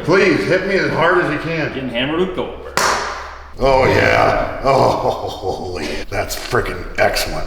Please, hit me as hard as you can. Getting hammered with Goldberg. Oh yeah. Oh, holy, that's freaking excellent.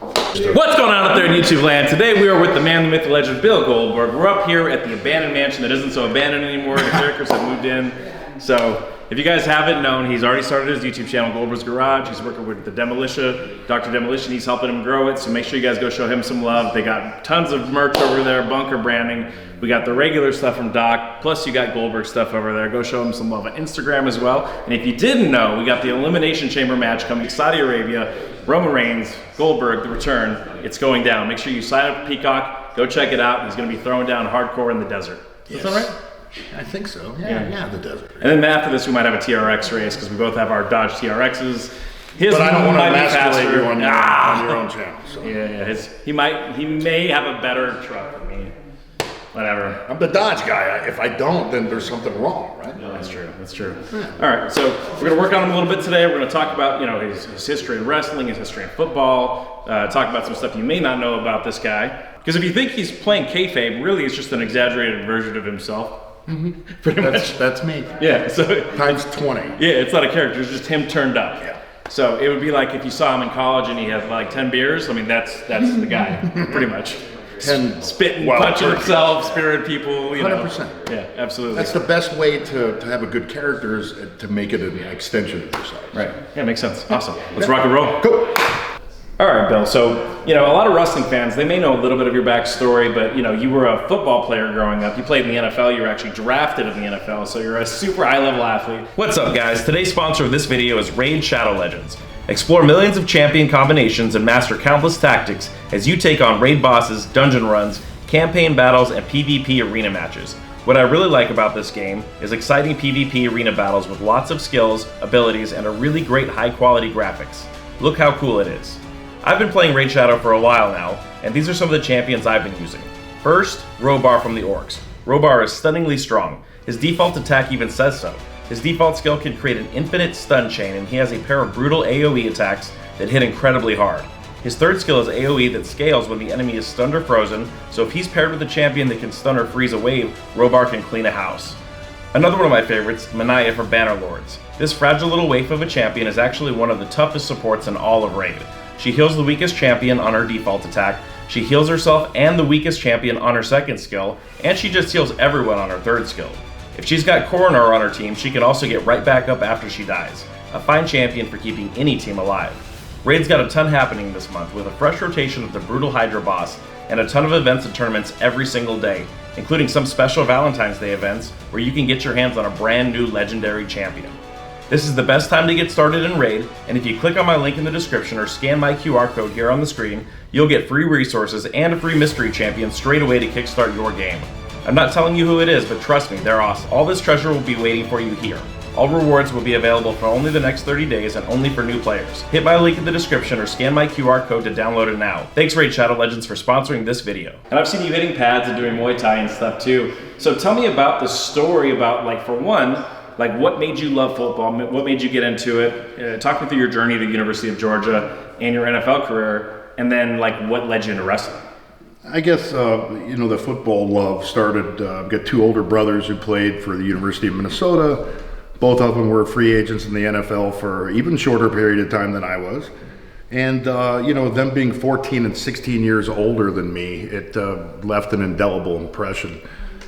What's going on out there in YouTube land? Today we are with the man, the myth, the legend, Bill Goldberg. We're up here at the abandoned mansion that isn't so abandoned anymore. The characters have moved in. So if you guys haven't known, he's already started his YouTube channel, Goldberg's Garage. He's working with the Demolition, Dr. Demolition. He's helping him grow it. So make sure you guys go show him some love. They got tons of merch over there, bunker branding. We got the regular stuff from Doc, plus you got Goldberg stuff over there. Go show him some love on Instagram as well. And if you didn't know, we got the Elimination Chamber match coming to Saudi Arabia. Roman Reigns, Goldberg, the return. It's going down. Make sure you sign up for Peacock. Go check it out. He's going to be throwing down hardcore in the desert. Yes. Is that right? I think so. Yeah, the desert. And then after this, we might have a TRX race because we both have our Dodge TRXs. His but I don't want to emasculate you on your own channel. So. Yeah. He may have a better truck than me. Whatever. I'm the Dodge guy. If I don't, then there's something wrong, right? No, that's true. That's true. Yeah. All right, so we're gonna work on him a little bit today. We're gonna talk about his history in wrestling, his history in football. Talk about some stuff you may not know about this guy. Because if you think he's playing kayfabe, really it's just an exaggerated version of himself. Mm-hmm. Pretty much. That's me. Yeah. So times 20. Yeah, it's not a character. It's just him turned up. Yeah. So it would be like if you saw him in college and he had like 10 beers. I mean, that's the guy, pretty much. 10 spitting, punching himself, spearing people. 100%. Yeah, absolutely. That's the best way to have a good character is to make it an extension of yourself. Right. Yeah, makes sense. Awesome. Let's rock and roll. Go. All right, Bill. So, a lot of wrestling fans, they may know a little bit of your backstory, but, you were a football player growing up. You played in the NFL. You were actually drafted in the NFL, so you're a super high-level athlete. What's up, guys? Today's sponsor of this video is Raid Shadow Legends. Explore millions of champion combinations and master countless tactics as you take on raid bosses, dungeon runs, campaign battles, and PvP arena matches. What I really like about this game is exciting PvP arena battles with lots of skills, abilities, and a really great high-quality graphics. Look how cool it is. I've been playing Raid Shadow for a while now, and these are some of the champions I've been using. First, Robar from the Orcs. Robar is stunningly strong. His default attack even says so. His default skill can create an infinite stun chain, and he has a pair of brutal AoE attacks that hit incredibly hard. His third skill is AoE that scales when the enemy is stunned or frozen, so if he's paired with a champion that can stun or freeze a wave, Robar can clean a house. Another one of my favorites, Manaya from Bannerlords. This fragile little waif of a champion is actually one of the toughest supports in all of Raid. She heals the weakest champion on her default attack, she heals herself and the weakest champion on her second skill, and she just heals everyone on her third skill. If she's got Coroner on her team, she can also get right back up after she dies. A fine champion for keeping any team alive. Raid's got a ton happening this month with a fresh rotation of the Brutal Hydra boss and a ton of events and tournaments every single day, including some special Valentine's Day events where you can get your hands on a brand new legendary champion. This is the best time to get started in Raid, and if you click on my link in the description or scan my QR code here on the screen, you'll get free resources and a free mystery champion straight away to kickstart your game. I'm not telling you who it is, but trust me, they're awesome. All this treasure will be waiting for you here. All rewards will be available for only the next 30 days and only for new players. Hit my link in the description or scan my QR code to download it now. Thanks Raid Shadow Legends for sponsoring this video. And I've seen you hitting pads and doing Muay Thai and stuff too. So tell me about the story about, for one, what made you love football? What made you get into it? Talk me through your journey to the University of Georgia and your NFL career, and then what led you into wrestling? I guess, the football love started, I've got two older brothers who played for the University of Minnesota. Both of them were free agents in the NFL for an even shorter period of time than I was. And, them being 14 and 16 years older than me, it left an indelible impression.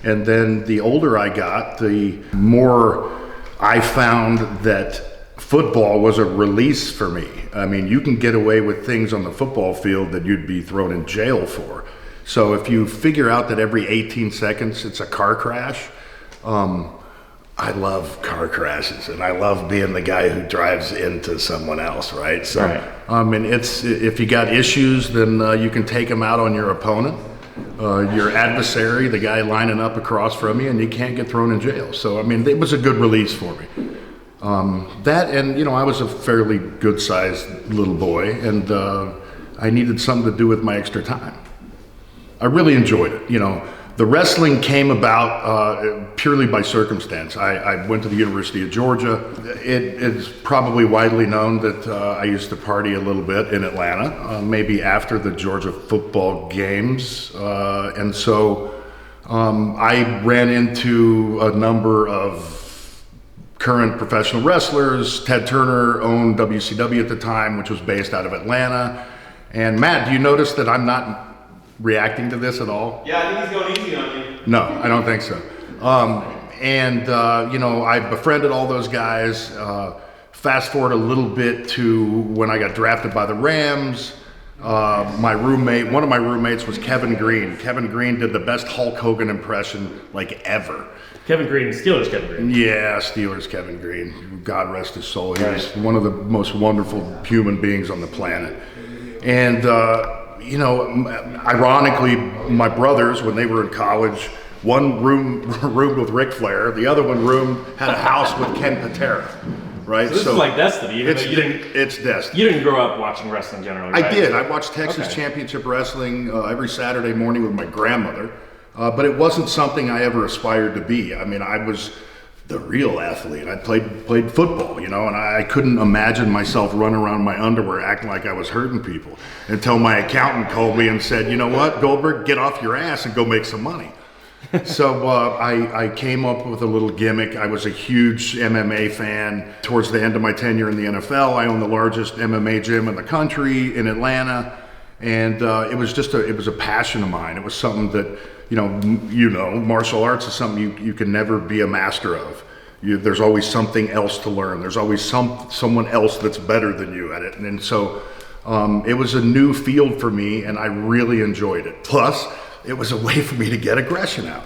And then the older I got, the more I found that football was a release for me. I mean, you can get away with things on the football field that you'd be thrown in jail for. So if you figure out that every 18 seconds it's a car crash, I love car crashes and I love being the guy who drives into someone else, right? So, and if you got issues, then you can take them out on your opponent, your adversary, the guy lining up across from you, and you can't get thrown in jail. So, it was a good release for me. I was a fairly good-sized little boy, and I needed something to do with my extra time. I really enjoyed it. The wrestling came about purely by circumstance. I went to the University of Georgia. It is probably widely known that I used to party a little bit in Atlanta, maybe after the Georgia football games. And so I ran into a number of current professional wrestlers. Ted Turner owned WCW at the time, which was based out of Atlanta. And Matt, do you notice that I'm not reacting to this at all? Yeah, I think he's going easy on you. No, I don't think so. You know, I befriended all those guys. Fast forward a little bit to when I got drafted by the Rams. One of my roommates was Kevin Green. Kevin Green did the best Hulk Hogan impression like ever. Kevin Green, Steelers Kevin Green. Yeah, Steelers Kevin Green. God rest his soul. He was one of the most wonderful human beings on the planet. And, you know, ironically, my brothers, when they were in college, one roomed with Ric Flair, the other one had a house with Ken Patera. Right, so this is like destiny. It's destiny. You didn't grow up watching wrestling generally, right? I did. I watched Texas Championship Wrestling every Saturday morning with my grandmother, but it wasn't something I ever aspired to be. I mean, I was the real athlete. I played football, you know, and I couldn't imagine myself running around in my underwear acting like I was hurting people until my accountant called me and said, you know what, Goldberg, get off your ass and go make some money. So I came up with a little gimmick. I was a huge MMA fan. Towards the end of my tenure in the NFL, I owned the largest MMA gym in the country in Atlanta, and it was a passion of mine. It was something that martial arts is something you can never be a master of. There's always something else to learn. There's always someone else that's better than you at it, and so it was a new field for me, and I really enjoyed it. Plus, it was a way for me to get aggression out,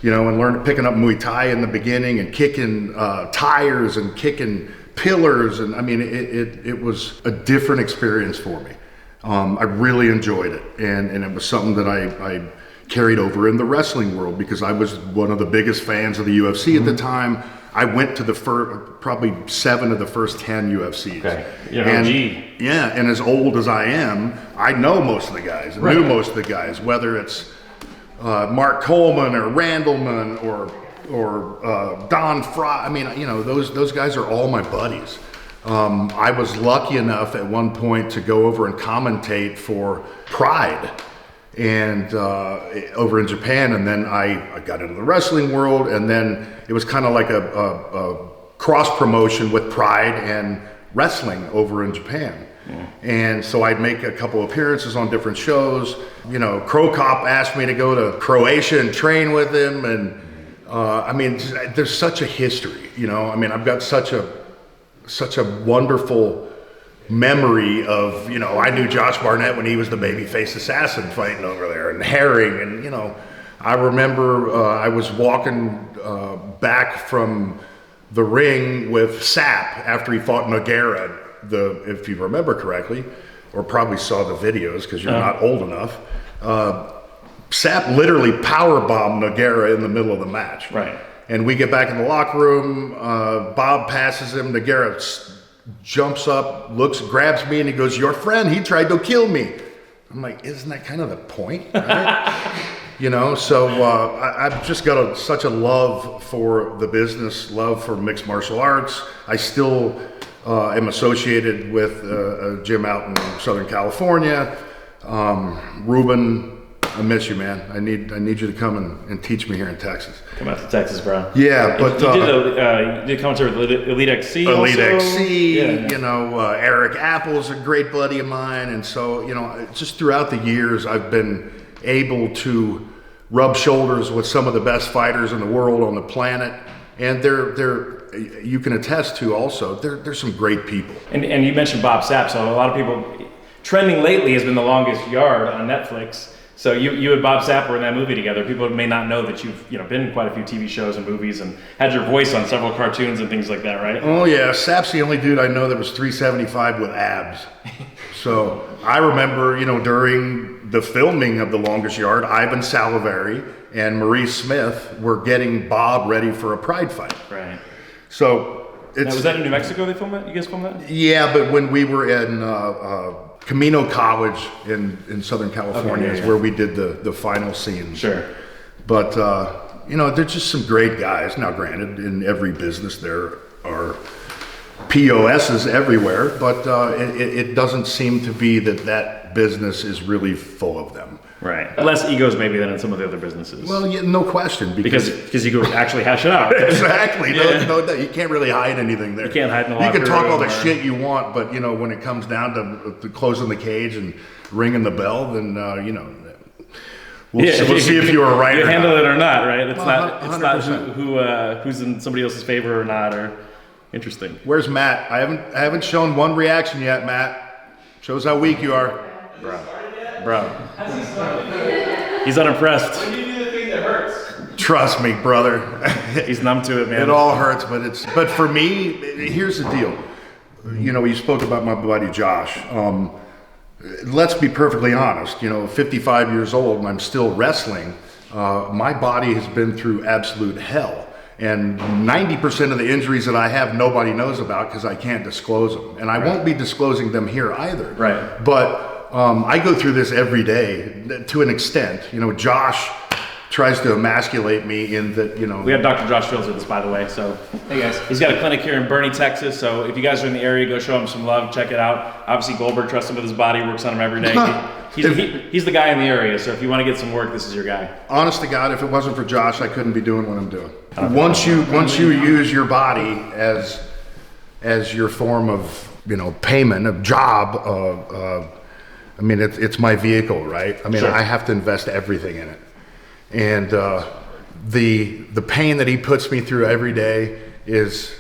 you know, and picking up Muay Thai in the beginning and kicking tires and kicking pillars. And I mean, it was a different experience for me. I really enjoyed it. And it was something that I carried over in the wrestling world because I was one of the biggest fans of the UFC at the time. I went to probably 7 of the first 10 UFCs. Okay. Yeah, and as old as I am, I know most of the guys. I knew most of the guys, whether it's Mark Coleman or Randleman or Don Fry. I mean, you know, those guys are all my buddies. I was lucky enough at one point to go over and commentate for Pride and over in Japan, and then I got into the wrestling world, and then it was kind of like a cross promotion with Pride and wrestling over in Japan. Yeah. And so I'd make a couple appearances on different shows. You know, Crow Cop asked me to go to Croatia and train with him, and I mean, there's such a history. You know, I mean, I've got such a wonderful memory of, you know, I knew Josh Barnett when he was the babyface assassin fighting over there, and Herring, and you know, I remember I was walking back from the ring with Sapp after he fought Nogueira, if you remember correctly, or probably saw the videos because you're not old enough. Sapp literally powerbombed Nogueira in the middle of the match. Right. And we get back in the locker room, Bob passes him, Nogueira jumps up, grabs me, and he goes, "Your friend, he tried to kill me." I'm like, isn't that kind of the point? Right? You know, so I've just got such a love for the business, love for mixed martial arts. I still am associated with a gym out in Southern California. Ruben, I miss you, man. I need you to come and teach me here in Texas. Come out to Texas, bro. Yeah, but you did commentary with Elite XC. Elite also? XC. Yeah. You know, Eric Apple's a great buddy of mine, and so you know, just throughout the years, I've been able to rub shoulders with some of the best fighters in the world on the planet, and you can attest to also they're some great people. And you mentioned Bob Sapp, so a lot of people trending lately has been The Longest Yard on Netflix. So you and Bob Sapp were in that movie together. People may not know that you've been in quite a few TV shows and movies and had your voice on several cartoons and things like that, right? Oh yeah, Sapp's the only dude I know that was 375 with abs. So I remember, you know, during the filming of The Longest Yard, Ivan Saliveri and Maurice Smith were getting Bob ready for a Pride fight. Right. So was that in New Mexico they filmed that? You guys filmed that? Yeah, but when we were in Camino College in Southern California is where we did the final scene. Sure. But, you know, they're just some great guys. Now, granted, in every business there are POSs everywhere, but it doesn't seem to be that business is really full of them. Right. Less egos maybe than in some of the other businesses. Well, yeah, no question. Because you go actually hash it out. Exactly. No, you can't really hide anything there. You can't hide in the You locker can talk all the room shit you want, but you know, when it comes down to closing the cage and ringing the bell, then you know, we'll see if you were right. You or handle not. it or not, right? It's not 100%. who's in somebody else's favor or not, or interesting. Where's Matt? I haven't shown one reaction yet, Matt. Shows how weak you are. Bro. He's unimpressed. When you do the thing that hurts. Trust me, brother. He's numb to it, man. It all hurts, but for me, here's the deal. You know, you spoke about my buddy Josh. Let's be perfectly honest. You know, 55 years old and I'm still wrestling. My body has been through absolute hell. And 90% of the injuries that I have, nobody knows about because I can't disclose them. And I won't be disclosing them here either. Right. But I go through this every day to an extent. You know, Josh tries to emasculate me in that, you know. We have Dr. Josh Fields with us, by the way. So, hey guys. He's got a clinic here in Bernie, Texas. So if you guys are in the area, go show him some love. Check it out. Obviously, Goldberg trusts him with his body, works on him every day. He's the guy in the area. So if you want to get some work, this is your guy. Honest to God, if it wasn't for Josh, I couldn't be doing what I'm doing. Once you use your body as your form of, you know, payment, of job, I mean, it's my vehicle, right? I mean, Sure. I have to invest everything in it. And the pain that he puts me through every day is,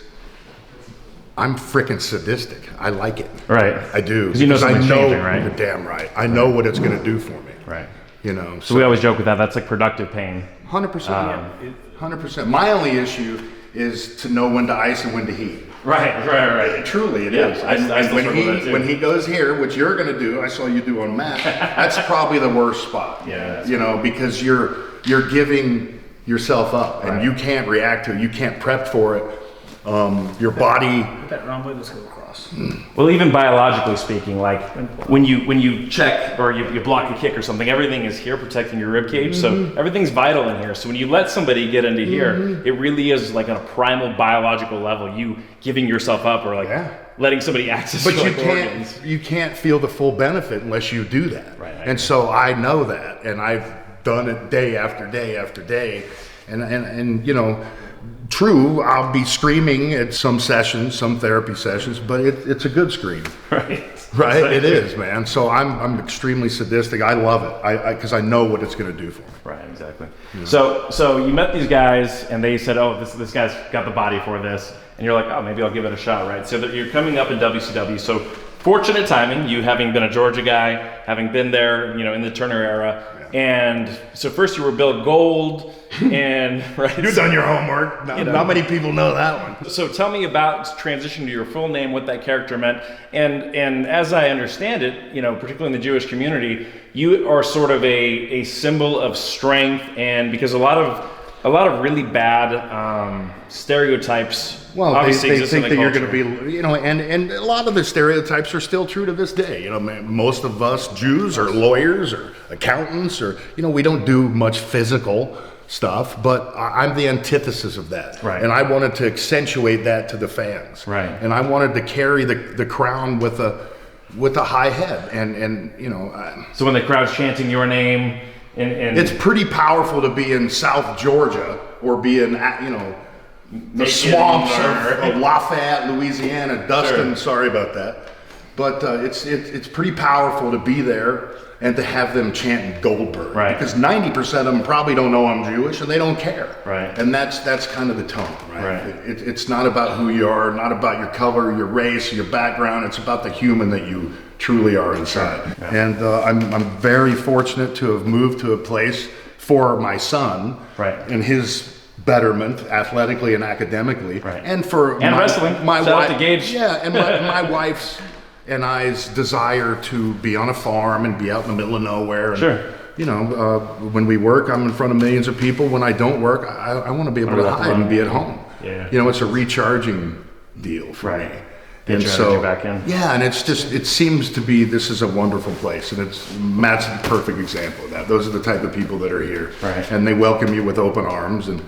I'm freaking sadistic. I like it. Right. I do. Because you know something's changing, right? You're damn right. I know what it's going to do for me. Right. You know. So we always joke with that. That's like productive pain. 100%. 100%. My only issue is to know when to ice and when to heat. Right. Truly, it Yeah, is. I still struggle with that too. When he goes here, which you're going to do, I saw you do on Matt. That's probably the worst spot. Yeah. You know, because you're giving yourself up, and you can't react to it. You can't prep for it. Your body. That wrong way, let's go across. Well, even biologically speaking, like when you check or you block a kick or something, everything is here protecting your rib cage. So everything's vital in here. So when you let somebody get into here, it really is like on a primal biological level, you giving yourself up or like letting somebody access But your you organs. you can't feel the full benefit unless you do that. Right, I And so I know that, and I've done it day after day after day, and you know. True, I'll be screaming at some sessions, some therapy sessions, but it's a good scream. Right. Right, it is, man. So I'm extremely sadistic. I love it, because I know what it's going to do for me. Right, exactly. So you met these guys, and they said, "Oh, this guy's got the body for this," and you're like, "Oh, maybe I'll give it a shot." Right. So that you're coming up in WCW. So fortunate timing, you having been a Georgia guy, having been there, you know, in the Turner era. And so first you were Bill Gold, and right. You've done your homework. Not many people know that one. So tell me about transition to your full name, what that character meant, and as I understand it, you know, particularly in the Jewish community, you are sort of a symbol of strength, and because a lot of really bad stereotypes. Well, obviously they exist think in the that you're culture. going to be, you know, and a lot of the stereotypes are still true to this day. You know, most of us Jews are lawyers or accountants, or, you know, we don't do much physical stuff, but I'm the antithesis of that. Right. And I wanted to accentuate that to the fans. Right. And I wanted to carry the crown with a high head. And you know. So when the crowd's chanting your name, and it's pretty powerful to be in South Georgia or be in, you know, the swamps of Lafayette, Louisiana. Dustin, sorry about that. But it's pretty powerful to be there and to have them chanting Goldberg. Right. Because 90% of them probably don't know I'm Jewish and they don't care. Right. And that's kind of the tone, right? Right. It's not about who you are, not about your color, your race, your background. It's about the human that you truly are inside. Yeah. And I'm very fortunate to have moved to a place for my son. Right. And his betterment athletically and academically, Right. and for wrestling. my Shout out wife, to Gage. yeah, and my wife's and I's desire to be on a farm and be out in the middle of nowhere. And, Sure. you know, when we work, I'm in front of millions of people. When I don't work, I want to be able to hide and be at home. Yeah. You know, it's a recharging deal for me. Get And your so, energy back in. yeah, and it's just, it seems to be, this is a wonderful place, and Matt's the perfect example of that. Those are the type of people that are here. Right. And they welcome you with open arms, and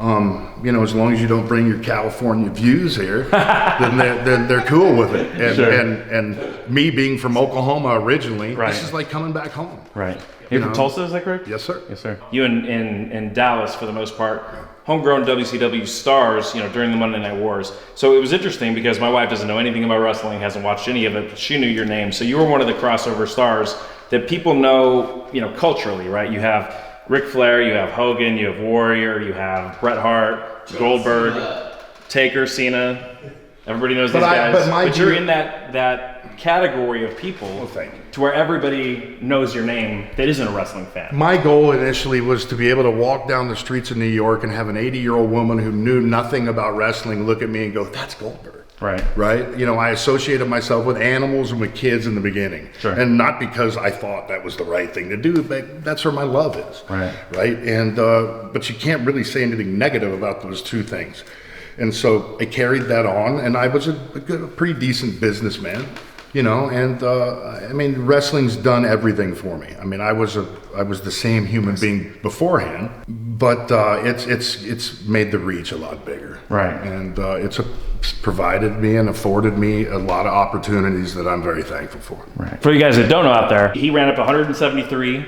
You know, as long as you don't bring your California views here, then they're cool with it. And, Sure. and me being from Oklahoma originally, Right. this is like coming back home. Right. You're from know? Tulsa, is that correct? Yes, sir. Yes, sir. You in Dallas, for the most part, homegrown WCW stars, you know, during the Monday Night Wars. So it was interesting because my wife doesn't know anything about wrestling, hasn't watched any of it, but she knew your name. So you were one of the crossover stars that people know, you know, culturally, right? You have Ric Flair, you have Hogan, you have Warrior, you have Bret Hart, Goldberg, Taker, Cena. Everybody knows these guys. But you're in that category of people thank you. to where everybody knows your name that isn't a wrestling fan. My goal initially was to be able to walk down the streets of New York and have an 80-year-old woman who knew nothing about wrestling look at me and go, "That's Goldberg." Right. Right? You know, I associated myself with animals and with kids in the beginning. Sure. And not because I thought that was the right thing to do, but that's where my love is. Right. Right? And, but you can't really say anything negative about those two things. And so I carried that on, and I was a pretty decent businessman, you know, and I mean, wrestling's done everything for me. I mean, I was the same human being beforehand, but it's made the reach a lot bigger. Right. And it's provided me and afforded me a lot of opportunities that I'm very thankful for. Right. For you guys that don't know out there, he ran up 173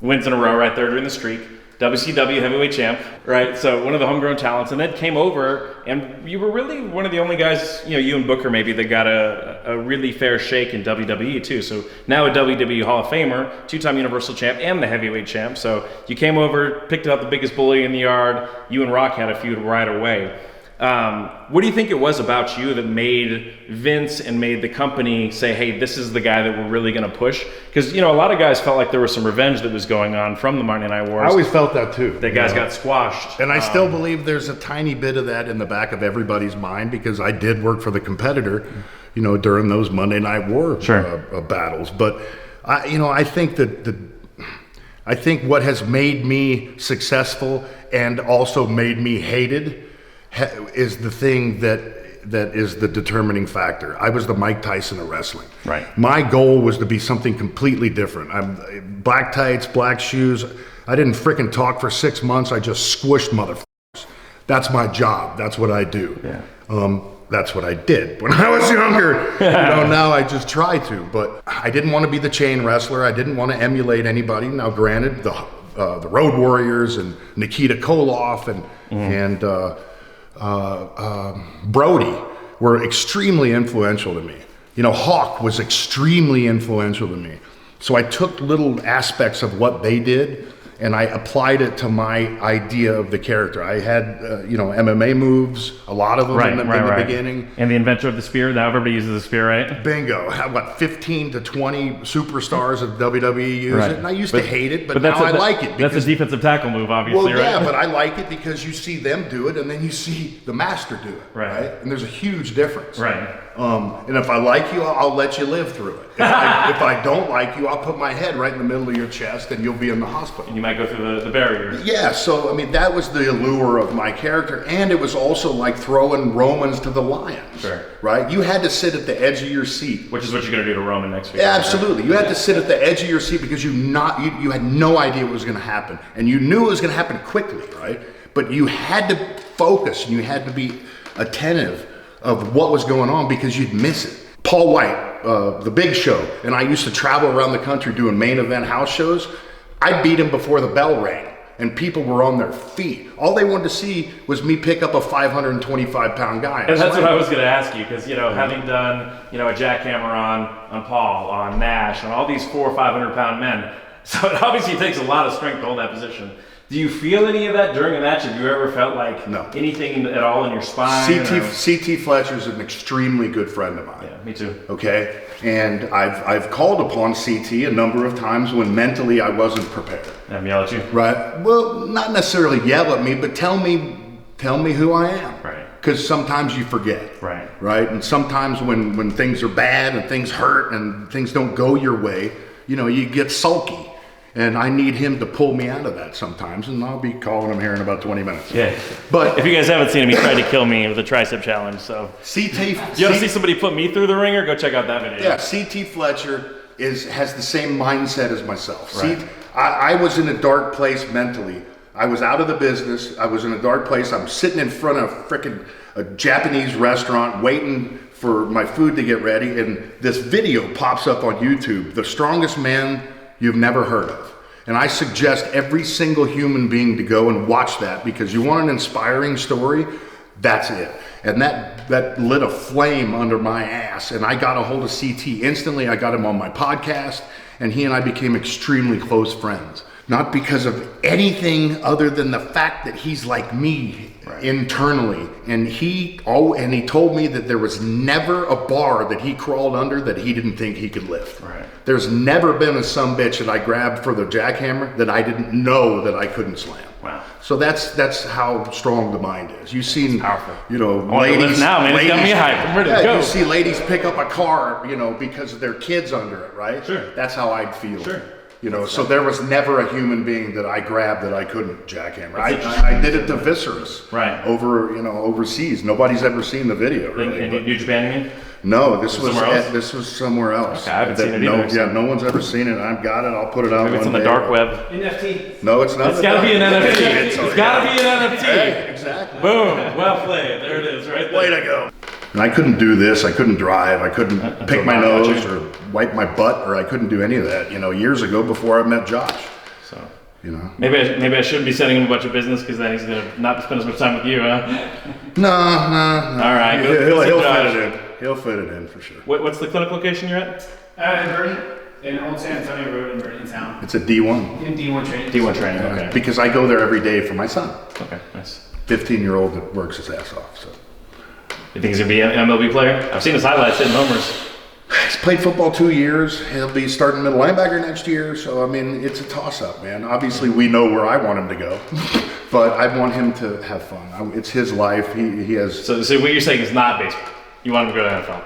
wins in a row right there during the streak. WCW heavyweight champ, right? So one of the homegrown talents, and then came over, and you were really one of the only guys, you know, you and Booker maybe, that got a really fair shake in WWE too. So now a WWE Hall of Famer, two-time Universal champ, and the heavyweight champ. So you came over, picked out the biggest bully in the yard. You and Rock had a feud right away. What do you think it was about you that made Vince and made the company say, hey, this is the guy that we're really going to push? Because, you know, a lot of guys felt like there was some revenge that was going on from the Monday Night Wars. I always felt that too. That guys got squashed. And I still believe there's a tiny bit of that in the back of everybody's mind, because I did work for the competitor, you know, during those Monday Night War battles. But, I think I think what has made me successful and also made me hated is the thing that is the determining factor. I was the Mike Tyson of wrestling. Right. My goal was to be something completely different. I'm black tights, black shoes. I didn't frickin' talk for 6 months. I just squished motherfuckers. That's my job. That's what I do. Yeah. That's what I did when I was younger. Now I just try to. But I didn't want to be the chain wrestler. I didn't want to emulate anybody. Now, granted, the Road Warriors and Nikita Koloff and Brody were extremely influential to me. You know, Hawk was extremely influential to me. So I took little aspects of what they did and I applied it to my idea of the character. I had, MMA moves, a lot of them in the beginning. And the inventor of the spear, now everybody uses the spear, right? Bingo. I had, 15 to 20 superstars of WWE use it. And I used to hate it, but now I like it. That's a defensive tackle move, obviously, right? Yeah, but I like it because you see them do it and then you see the master do it, right? And there's a huge difference. Right. And if I like you, I'll let you live through it. If I don't like you, I'll put my head right in the middle of your chest and you'll be in the hospital. And you might go through the barrier. Yeah, so, I mean, that was the allure of my character. And it was also like throwing Romans to the lions. Sure. Right? You had to sit at the edge of your seat. Which is what you're going to do to Roman next week. Yeah, absolutely. You had to sit at the edge of your seat because you had no idea what was going to happen. And you knew it was going to happen quickly, right? But you had to focus and you had to be attentive of what was going on because you'd miss it. Paul White, the Big Show, and I used to travel around the country doing main event house shows. I beat him before the bell rang and people were on their feet. All they wanted to see was me pick up a 525-pound guy. And that's what I was going to ask you, because, having done, a jackhammer on Paul, on Nash, on all these 400 or 500-pound men, so it obviously takes a lot of strength to hold that position. Do you feel any of that during a match? Have you ever felt like anything at all in your spine? CT Fletcher's an extremely good friend of mine. Yeah, me too. Okay, and I've called upon CT a number of times when mentally I wasn't prepared. And yell at you? Right. Well, not necessarily yell at me, but tell me who I am. Right. Because sometimes you forget. Right. Right. And sometimes when things are bad and things hurt and things don't go your way, you get sulky. And I need him to pull me out of that sometimes, and I'll be calling him here in about 20 minutes. Yeah. But if you guys haven't seen him, he tried to kill me with a tricep challenge. So you want to see somebody put me through the ringer? Go check out that video. Yeah, CT Fletcher has the same mindset as myself. Right. See, I was in a dark place mentally I was out of the business. I was in a dark place. I'm sitting in front of a Japanese restaurant waiting for my food to get ready, and this video pops up on YouTube, The Strongest Man You've Never Heard of. And I suggest every single human being to go and watch that, because you want an inspiring story, that's it. And that lit a flame under my ass, and I got a hold of CT instantly. I got him on my podcast, and he and I became extremely close friends. Not because of anything other than the fact that he's like me internally. And he told me that there was never a bar that he crawled under that he didn't think he could lift. Right. There's never been a sumbitch that I grabbed for the jackhammer that I didn't know that I couldn't slam. Wow. So that's how strong the mind is. You've seen, you know, ladies now, man. It's got me hyped. I'm ready to go. You see ladies pick up a car, you know, because of their kids under it, right? Sure. That's how I'd feel. Sure. You know, so there was never a human being that I grabbed that I couldn't jackhammer. I did it to Viscerous, overseas. Nobody's ever seen the video. Really, in New Japan, you mean? No, this was somewhere else. Okay, I haven't seen it either. Yeah, no one's ever seen it. I've got it. I'll put it out. Maybe it's on the dark web. NFT. No, it's not. It's got to be an NFT. It's got to be an NFT. Hey, exactly. Boom. Well played. There it is, right there. Way to go. And I couldn't do this. I couldn't drive. I couldn't pick my nose or wipe my butt, or I couldn't do any of that. You know, years ago before I met Josh. So, you know, maybe I shouldn't be sending him a bunch of business, because then he's gonna not spend as much time with you, huh? No. All right. He'll fit it in. He'll fit it in for sure. What's the clinic location you're at? In Bernie, in Old San Antonio Road in Bernie town. It's a D1. In D1 training. D1 training. Okay. Because I go there every day for my son. Okay. Nice. 15-year-old that works his ass off. So. You think he's gonna be an MLB player? I've seen his highlights hitting homers. He's played football 2 years. He'll be starting middle linebacker next year. So, I mean, it's a toss-up, man. Obviously, we know where I want him to go. But I want him to have fun. It's his life. He has... So what you're saying is not baseball. You want him to go to NFL?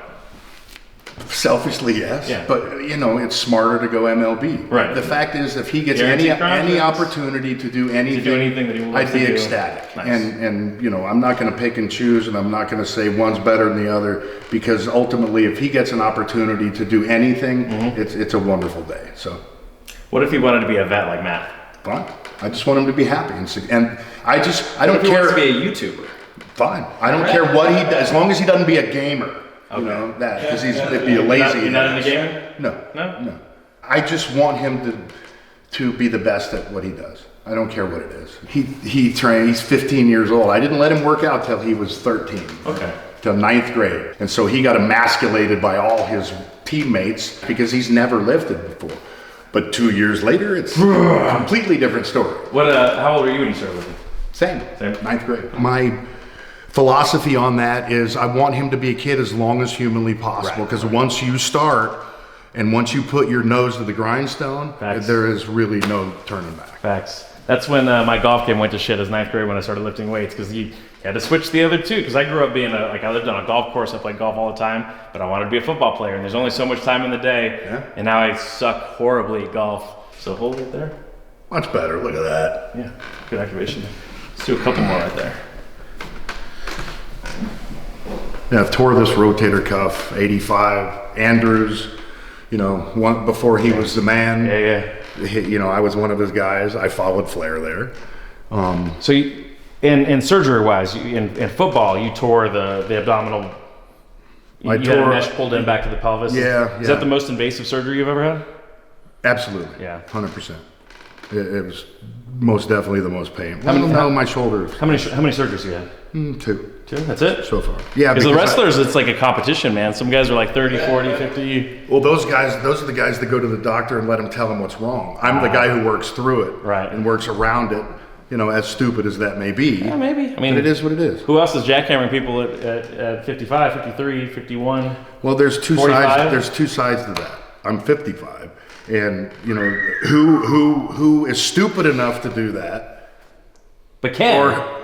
Selfishly, yes. Yeah. But, you know, it's smarter to go MLB. Right. The fact is, if he gets any opportunity to do anything, that he wants I'd be to do. ecstatic. Nice. And you know, I'm not going to pick and choose, and I'm not going to say one's better than the other, because ultimately, if he gets an opportunity to do anything, it's a wonderful day. So, what if he wanted to be a vet like Matt? fine. I just want him to be happy, and I don't If he care. wants to be a YouTuber. Fine. I don't care what he does, as long as he doesn't be a gamer. You know that, because it'd be a lazy. You're not into gaming? No. I just want him to be the best at what he does. I don't care what it is. He trained. He's 15 years old. I didn't let him work out till he was 13. Okay. Till 9th grade, and so he got emasculated by all his teammates because he's never lifted before. But 2 years later, it's a completely different story. What? How old were you when you started lifting? Same. 9th grade. My philosophy on that is I want him to be a kid as long as humanly possible, because once you start and once you put your nose to the grindstone, there is really no turning back. Facts. That's when my golf game went to shit as 9th grade when I started lifting weights, because you had to switch the other two. Because I grew up being I lived on a golf course. I played golf all the time, but I wanted to be a football player, and there's only so much time in the day. Yeah. And now I suck horribly at golf. So hold it there. Much better. Look at that. Yeah, good activation. Let's do a couple more right there. Yeah, I've tore this rotator cuff, 85. Andrews, you know, before he was the man. Yeah. You know, I was one of his guys. I followed Flair there. So in surgery-wise, in football, you tore the abdominal. You had a mesh pulled in back to the pelvis. Yeah. Is that the most invasive surgery you've ever had? Absolutely. Yeah. 100%. It was most definitely the most pain. My shoulders. How many surgeries you had? 2. 2? That's it? So far. Yeah. Because the wrestlers, it's like a competition, man. Some guys are like 30, 40, 50. Well, those are the guys that go to the doctor and let him tell them what's wrong. I'm the guy who works through it. Right. And works around it, you know, as stupid as that may be. Yeah, maybe. I mean, but it is what it is. Who else is jackhammering people at 55, 53, 51? Well, there's two 45? sides. There's two sides to that. I'm 55. And, you know, who is stupid enough to do that? But can.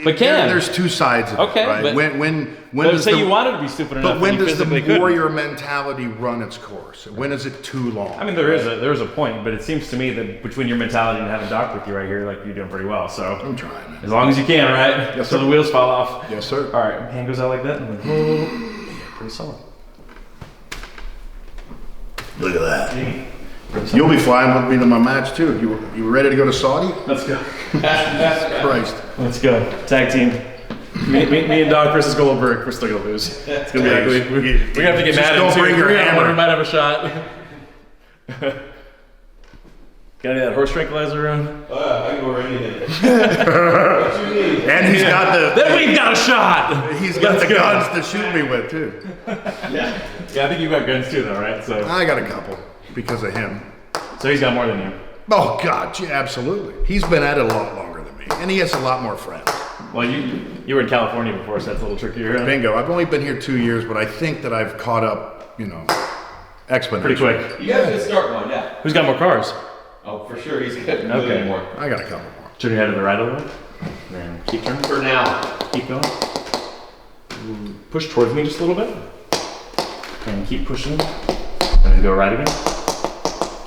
There's two sides of it, right? But when does you wanted to be stupid enough. But when does the couldn't? warrior mentality run its course? When is it too long? I mean, there is a point, but it seems to me that between your mentality and having Doc with you right here, like you're doing pretty well. So I'm trying, man. As long as you can, right? Yes, so sir. the wheels fall off. Yes, sir. All right, hand goes out like that, and then pretty solid. Look at that. You'll be flying with me to my match too. You ready to go to Saudi? Let's go. Christ. Let's go. Tag team. Me and Doc versus Goldberg. We're still gonna lose. It's gonna be ugly. We're gonna have to get mad at him. Bring your hammer. We might have a shot. Got any of that horse tranquilizer around? I can go anything. What you need? And he's got the. Then we've got a shot. He's got the guns to shoot me with too. Yeah, I think you've got guns too, though, right? So I got a couple because of him. So he's got more than you. Oh God, yeah, absolutely. He's been at it a lot longer than me, and he has a lot more friends. Well, you were in California before, so that's a little trickier. Huh? Bingo. I've only been here 2 years, but I think that I've caught up, exponentially. Pretty quick. You guys can start one, yeah. Who's got more cars? Oh, for sure, he's got a million more. I got a couple more. Turn your head to the right a little bit. Then keep turning. For now. Keep going. Push towards me just a little bit. And keep pushing. And then go right again.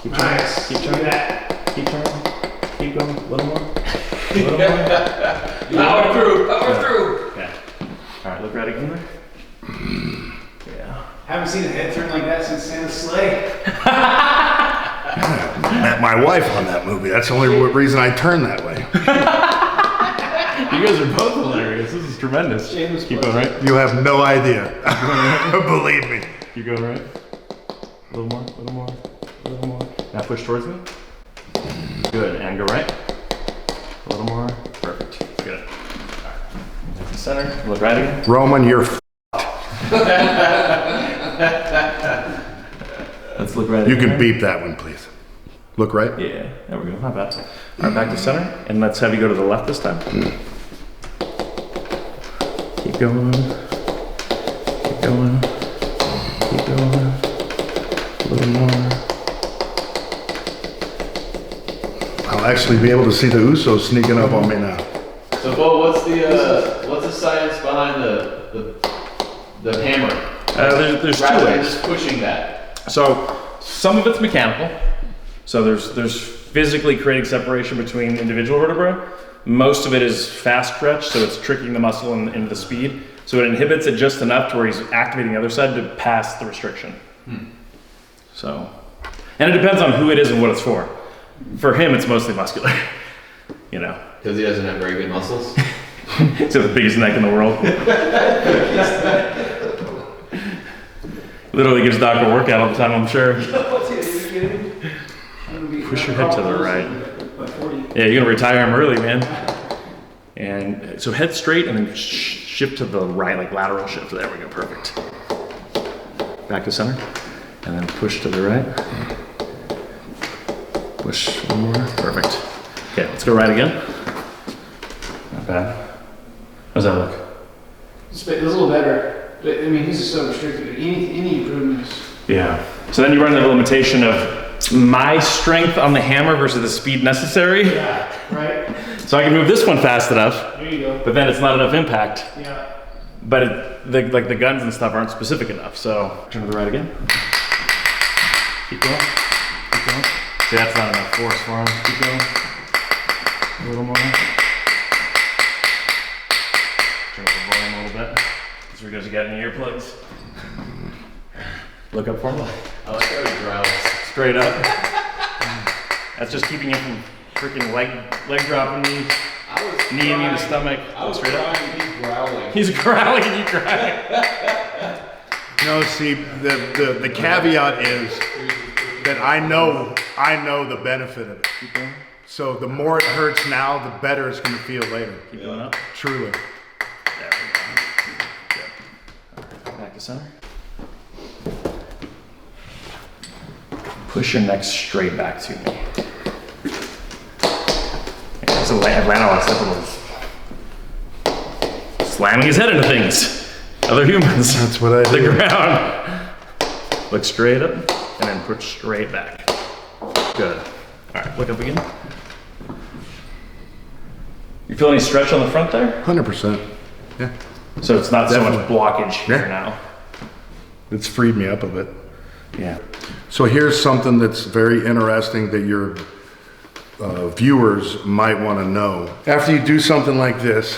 Keep turning. Nice. Keep turning. Keep turning. Keep going. A little more. A little more. Power through. Okay. All right, look right again there. Yeah. Haven't seen a head turn like that since Santa's sleigh. Met my wife on that movie. That's the only reason I turned that way. You guys are both hilarious. This is tremendous. Shameless Keep plug. going right. You have no idea. Believe me. Keep going right. A little more. A little more. A little more. Now push towards me. Good. And go right. A little more. Perfect. Good. All right. Back to center. Look right again. Roman, you're Let's look right You again. can beep that one, please. Look right. Yeah. There we go. Not bad. All right. Back to center. And let's have you go to the left this time. Keep going. Keep going. Keep going. A little more. I'll actually be able to see the Usos sneaking up on me now. So, Bo, what's the science behind the hammer? There's two Rather than ways. just pushing that. So some of it's mechanical. So there's physically creating separation between individual vertebrae. Most of it is fast stretch, so it's tricking the muscle into the speed. So it inhibits it just enough to where he's activating the other side to pass the restriction. So, and it depends on who it is and what it's for. For him, it's mostly muscular. Because he doesn't have very good muscles. He's got the biggest neck in the world. Literally gives Doc a workout all the time, I'm sure. Push your head to the right. Yeah, you're gonna retire him early, man. And so head straight and then shift to the right, like lateral shift. There we go, perfect. Back to center. And then push to the right. Push one more, perfect. Okay, let's go right again. Not bad. How's that look? It's a little better, but I mean, he's just so restricted. Any improvements? Yeah. So then you run into the limitation of my strength on the hammer versus the speed necessary. Yeah, right? So I can move this one fast enough, There you go. but then it's not enough impact. Yeah. But the guns and stuff aren't specific enough. So turn to the right again. Keep going. Keep going. See, that's not enough force for him. Keep going. A little more. Turn up the volume a little bit. That's because you got any earplugs. Look up for me. I like how he growls. Straight up. That's just keeping you from freaking leg dropping me, kneeing you in the stomach. I was Straight up. crying, he's growling. He's growling and you crying. No, see, the caveat is that I know the benefit of it. Keep going. So the more it hurts now, the better it's going to feel later. Keep going up. Truly. There we go. Good. Back to center. Push your neck straight back to me. Yeah, so Atlanta likes that slamming his head into things. Other humans. That's what I The do. ground. Look straight up and then push straight back. Good. All right, look up again. You feel any stretch on the front there? 100%. Yeah. So it's not so much Definitely. blockage here Yeah. now. It's freed me up a bit. Yeah. So here's something that's very interesting that your viewers might want to know. After you do something like this,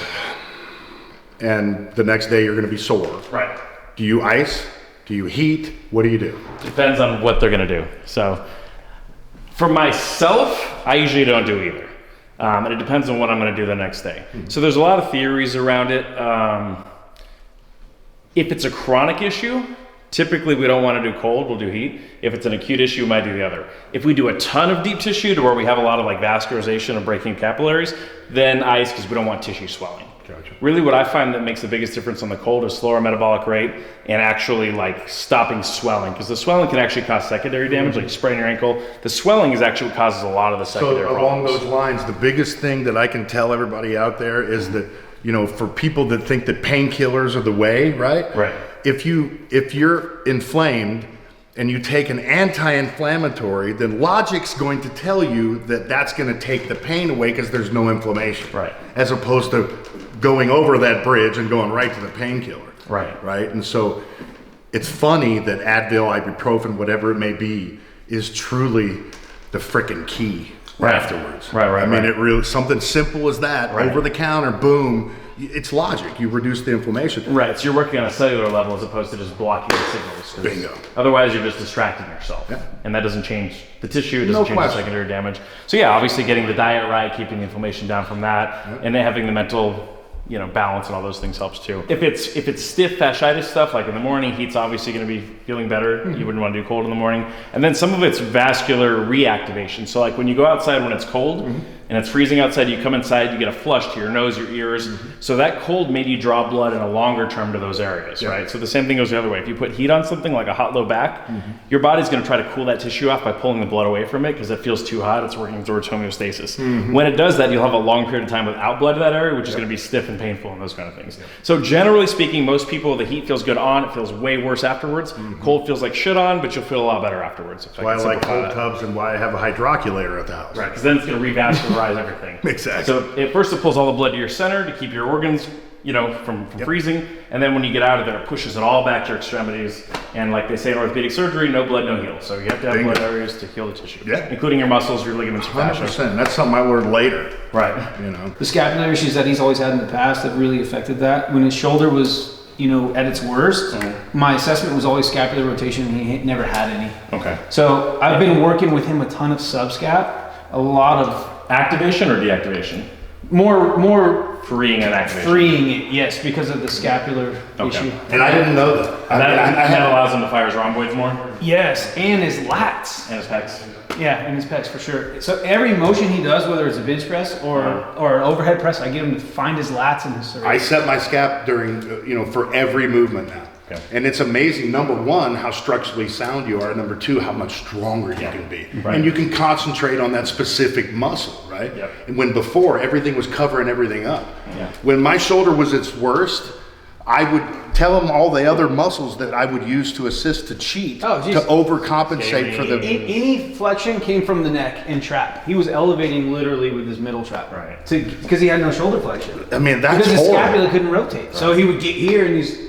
and the next day you're going to be sore, Right. do you ice? Do you heat? What do you do? Depends on what they're gonna do. So For myself, I usually don't do either. And it depends on what I'm going to do the next day. So there's a lot of theories around it. If it's a chronic issue, typically we don't want to do cold, we'll do heat. If it's an acute issue, we might do the other. If we do a ton of deep tissue to where we have a lot of like vascularization and breaking capillaries, then ice, because we don't want tissue swelling. Gotcha. Really what I find that makes the biggest difference on the cold is slower metabolic rate and actually like stopping swelling, because the swelling can actually cause secondary damage, like spraining your ankle. The swelling is actually what causes a lot of the secondary So along problems. those lines, the biggest thing that I can tell everybody out there is that, you know, for people that think that painkillers are the way, right? Right. If you're inflamed and you take an anti-inflammatory, then logic's going to tell you that that's going to take the pain away because there's no inflammation. Right. As opposed to going over that bridge and going right to the painkiller. Right. Right. And so it's funny that Advil, ibuprofen, whatever it may be, is truly the frickin' key afterwards. Right. I mean, it really, something simple as that, Right. over the counter, boom. It's logic. You reduce the inflammation. Right, so you're working on a cellular level as opposed to just blocking the signals. 'Cause Bingo. Otherwise, you're just distracting yourself. Yeah. And that doesn't change the tissue, it doesn't No change question. the secondary damage. So yeah, obviously getting the diet right, keeping the inflammation down from that, and then having the mental, you know, balance and all those things helps too. If it's stiff fasciitis stuff, like in the morning, heat's obviously going to be feeling better. You wouldn't want to do cold in the morning. And then some of it's vascular reactivation. So like when you go outside when it's cold and it's freezing outside, you come inside, you get a flush to your nose, your ears. So that cold made you draw blood in a longer term to those areas, right? So the same thing goes the other way. If you put heat on something like a hot low back, your body's going to try to cool that tissue off by pulling the blood away from it because it feels too hot. It's working towards homeostasis. When it does that, you'll have a long period of time without blood to that area, which is going to be stiff and painful and those kind of things. So generally speaking, most people, the heat feels good on, it feels way worse afterwards. Cold feels like shit on, but you'll feel a lot better afterwards. If Why I can like simplify cold that. tubs and why I have a hydroculator at the house. Right, because then it's going to revascularize everything. Exactly. So at first it pulls all the blood to your center to keep your organs, you know, from freezing, and then when you get out of there, it pushes it all back to your extremities. And like they say in orthopedic surgery, no blood, no heal. So you have to have Bingo. blood areas to heal the tissue, Yeah. including your muscles, your ligaments, your fascia. 100%. That's something I learned later. Right. You know. The scapular issues that he's always had in the past have really affected that. When his shoulder was, you know, at its worst, my assessment was always scapular rotation, and he never had any. Okay. So I've been working with him a ton of subscap, a lot of Activation or deactivation? more Freeing and activation. freeing it, yes, because of the scapular issue. And I didn't know that. And that allows him to fire his rhomboids more Yes, and his lats. and his pecs. Yeah, and his pecs for sure. So every motion he does, whether it's a bench press or an overhead press, I get him to find his lats and his cervix. I set my scap during, you know, for every movement now. Okay. And it's amazing, number one, how structurally sound you are. Number two, how much stronger you can be. Right. And you can concentrate on that specific muscle, right? Yep. And when before, everything was covering everything up. Yeah. When my shoulder was its worst, I would tell him all the other muscles that I would use to assist to cheat, Oh, geez. to overcompensate for the... Any flexion came from the neck and trap. He was elevating literally with his middle trap. Right. Because he had no shoulder flexion. I mean, that's Because his horrible. scapula couldn't rotate. So he would get here and he's,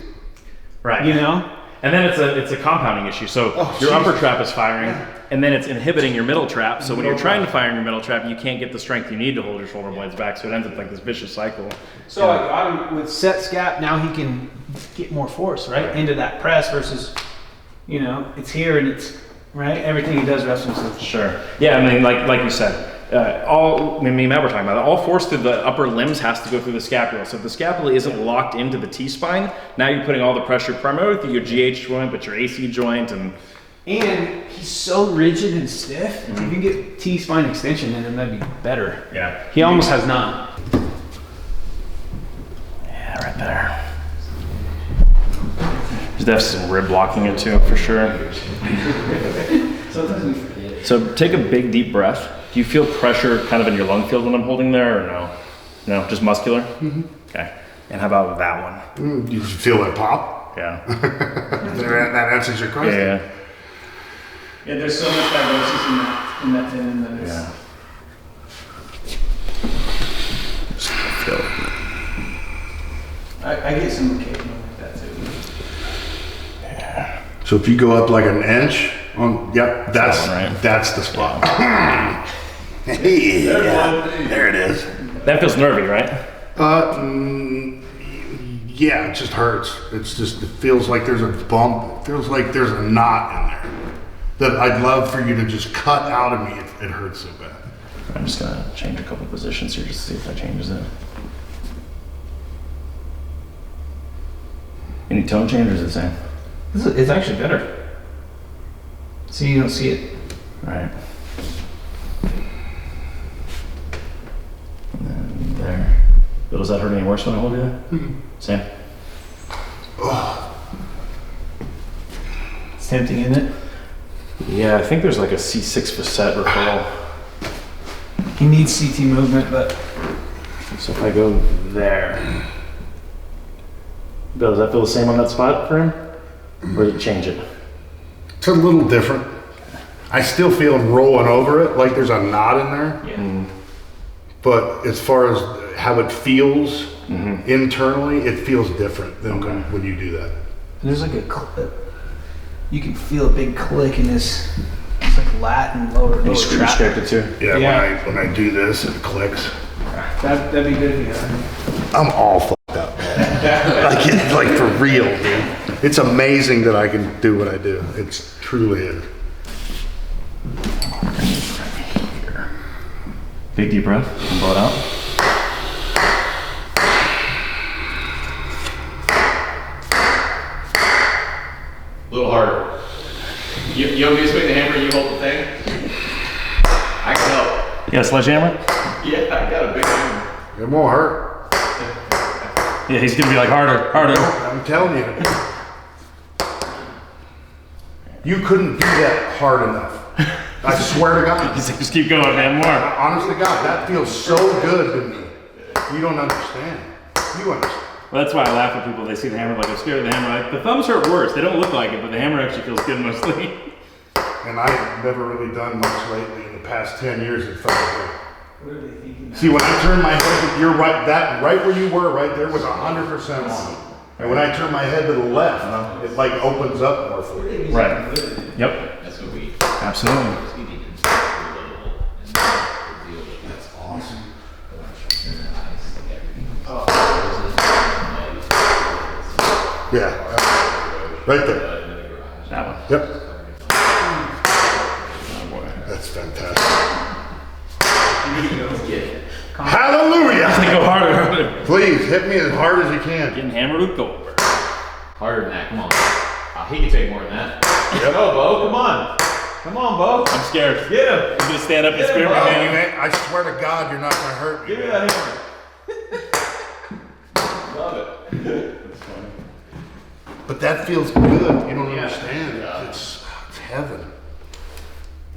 Right. you know? And then it's a compounding issue. So your upper trap is firing, and then it's inhibiting your middle trap. So when you're trying to fire in your middle trap, you can't get the strength you need to hold your shoulder blades back. So it ends up like this vicious cycle. So I got him with set scap. Now he can get more force, right? Into that press versus, you know, it's here and it's, right? Everything he does wrestling. Sure. Yeah, I mean, like you said, me and Matt were talking about it. All force through the upper limbs has to go through the scapula. So if the scapula isn't locked into the T-spine, now you're putting all the pressure primarily through your GH joint, but your AC joint and... And he's so rigid and stiff. If you get T-spine extension in him, that'd be better. Yeah. He almost has none. Yeah, right there. There's definitely some rib blocking it too, for sure. Sometimes we forget. So take a big deep breath. Do you feel pressure kind of in your lung field when I'm holding there or no? No, just muscular? Okay. And how about that one? You feel that pop? Yeah. That answers your question. Yeah. Yeah, there's so much fibrosis in that tendon that it's... Yeah. Feel it. I get some occasional like that too. So if you go up like an inch, yep, that's That one, right? that's the spot. Hey, yeah, there it is. That feels nervy, right? Yeah, it just hurts. It feels like there's a bump. It feels like there's a knot in there. that I'd love for you to just cut out of me. It hurts so bad. I'm just gonna change a couple positions here just to see if that changes it. Any tone change or is it the same? It's actually better. So you don't see it. Right. And then there. But does that hurt any worse when I hold you there? Same. It's tempting, isn't it? Yeah, I think there's like a C6 facet referral. He needs CT movement, but So if I go there. Bill, does that feel the same on that spot for him? Or does it change it? It's a little different. I still feel him rolling over it, like there's a knot in there. yeah. But as far as how it feels internally, it feels different than when you do that. There's like you can feel a big click in this. It's like lat and lower trap. Restricted too. Yeah, Yeah. when I do this, it clicks. That'd be good if you had. I'm all fucked up, man. like for real, dude. It's amazing that I can do what I do. It's truly is. Big deep breath and blow it out. A little harder. You want me to swing the hammer and you hold the thing? I can help. You got a sledgehammer? Yeah, I got a big hammer. It won't hurt. Yeah, he's gonna be like harder. I'm telling you. You couldn't do that hard enough. I swear to God. He's like, just keep going, man, more. Honest to God, that feels so good to me. You don't understand. You understand. Well, that's why I laugh at people. They see the hammer, like I'm scared of the hammer. Like, the thumbs hurt worse. They don't look like it, but the hammer actually feels good mostly. And I've never really done much lately. In the past 10 years, it felt good. See, when I turn my head, you're right. That right where you were, right there, was 100% on. And when I turn my head to the left, it like opens up more for you. Right. Yep. That's what we Absolutely. That's awesome. Yeah, right there. That one. Yep. Oh boy. That's fantastic. Hallelujah! Go harder. Please hit me as hard as you can. Getting hammered with Goldberg. harder than that. Come on. He can take more than that. Go, Bo. Come on. Come on, Bo. I'm scared. Get him. He's gonna stand up and Get him, spear me, bro. man. I swear to God, you're not gonna hurt me. Give me man. that hammer. Love it. That's funny. But that feels good. You don't understand. It's heaven.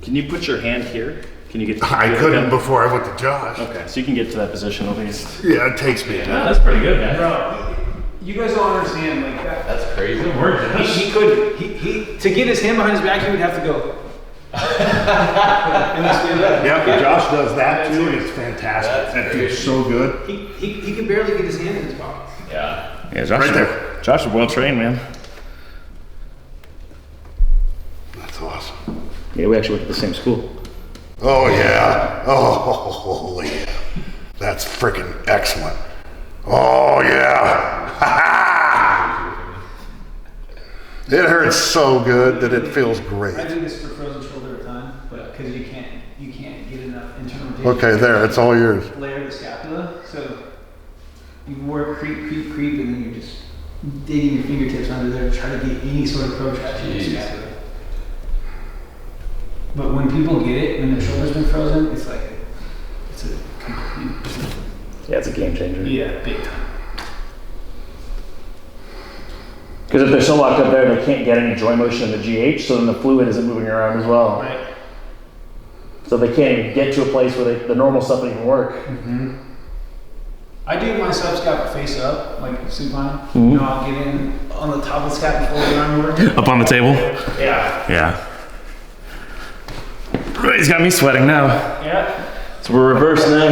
Can you put your hand here? Can you get to I couldn't before I went to Josh. Okay, so you can get to that position at least. Yeah, it takes me. Yeah, that's pretty good, man. Bro, you guys don't understand like that. That's crazy. He could to get his hand behind his back, he would have to go. And stand up. Yeah, Josh does that too, and it's fantastic. That feels so good. He can barely get his hand in his pocket. Yeah. Yeah, Josh, Right there. Josh is well trained, man. That's awesome. Yeah, we actually went to the same school. Oh yeah. Oh yeah. That's freaking excellent. Oh yeah. It hurts so good that it feels I great. do this for frozen shoulder at a time, but because you can't get enough internal rotation. Okay, there, it's all yours. Layer the scapula, so you work creep, and then you're just digging your fingertips under there to try to get any sort of protraction in the scapula. But when people get it, when their shoulder's been frozen, it's like it's a complete Yeah, it's a game changer. yeah, big time. Because if they're so locked up there, they can't get any joint motion in the GH, so then the fluid isn't moving around as well. Right. So they can't even get to a place where the normal stuff doesn't even work. I do my sub scap face up, like supine. Mhm. You know, I'll get in on the top of the scap and fold the arm over. Up on the table? Yeah. Yeah. He's got me sweating now. Yeah. So we're reversing them.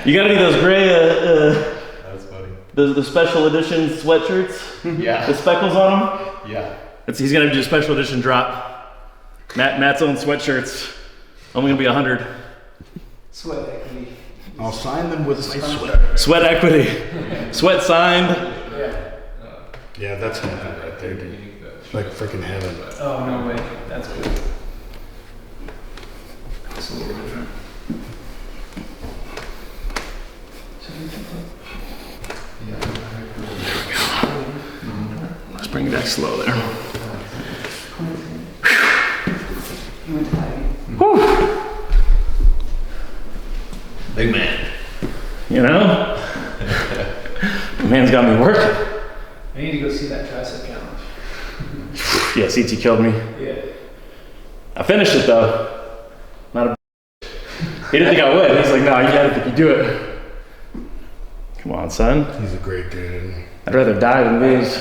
You got any of those gray, That's funny. the special edition sweatshirts? Yeah. The speckles on them? Yeah. He's gonna do a special edition drop. Matt's own sweatshirts. Only gonna be 100. Sweat equity. I'll sign them with my sweat. Sweat equity. Sweat signed. Yeah. Yeah, that's heaven right there, dude. It's like freaking heaven. Oh, no way. That's good. That's a little different. Let's bring it back slow there. Whew. Big man. You know? The man's got me working. I need to go see that tricep challenge. Yeah, CT killed me. Yeah. I finished it though. Not a He didn't think I would. He's like, no, you gotta think you do it. Come on, son. He's a great dude, isn't he? I'd rather die than lose.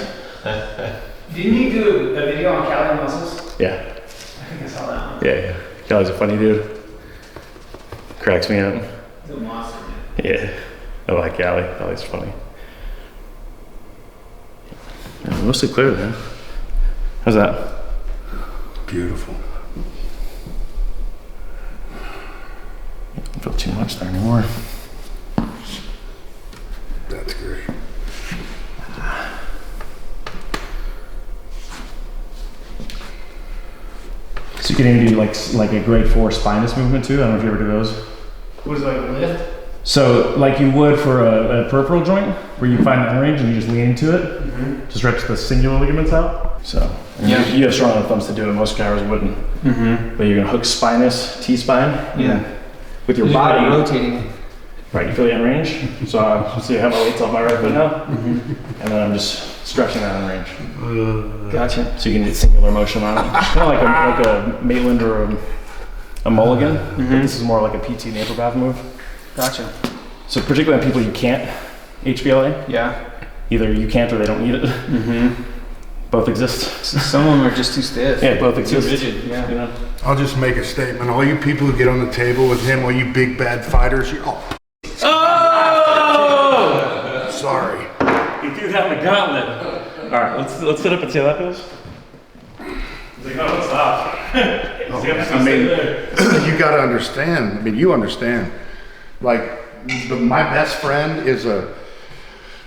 Didn't you do a video on Cali muscles? Yeah. I think I saw that one. Yeah. Kelly's a funny dude. Cracks me up. He's a monster, man. Yeah. I like Callie. Callie's funny. Yeah, mostly clear then. How's that? Beautiful. Don't feel too much there anymore. That's great. So you can even do like a grade 4 spinous movement too. I don't know if you ever do those. What is it, like a lift? So like you would for a peripheral joint, where you find that range and you just lean into it, to stretch the cingular ligaments out. So Yeah. you have strong enough thumbs to do it. Most guys wouldn't. But you're gonna hook spinous, T-spine. Yeah. With your body. rotating. Right, you feel the range? So I have my weights on my right foot now, and then I'm just stretching that in range. Gotcha. So you can get singular motion on it. Kind of like a Maitland or a Mulligan, but this is more like a PT Napropath move. Gotcha. So particularly on people you can't HPLA, Yeah. either you can't or they don't need it. Both exist. Some of them are just too stiff. Yeah, both Too exist. rigid, yeah. You know? I'll just make a statement. All you people who get on the table with him, all you big bad fighters, you Oh! sorry. You threw that in the gauntlet. All right, let's sit up and see how that feels. He's like, no, stop. I mean, you got to understand. I mean, you understand. Like, my best friend is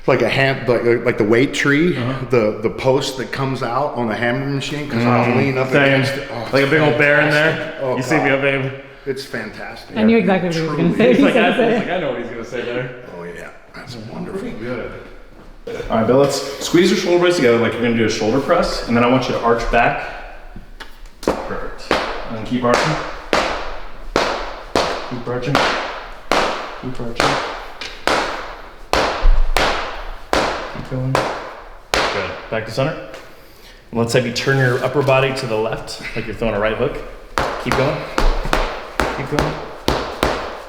like a hand, like the weight tree, the post that comes out on the hammer machine, because I'll lean up against it. Oh, Like a big old bear in there. Oh, You see me up, babe? It's fantastic. I knew exactly what he was going to say. He's like, I know what he's gonna say there. Oh yeah, that's wonderful. Good. All right, Bill, let's squeeze your shoulder blades together like you're gonna do a shoulder press, and then I want you to arch back. Perfect. And then keep arching. Keep arching. Keep arching. Keep going. Good. Back to center. And let's have you turn your upper body to the left, like you're throwing a right hook. Keep going. Keep going.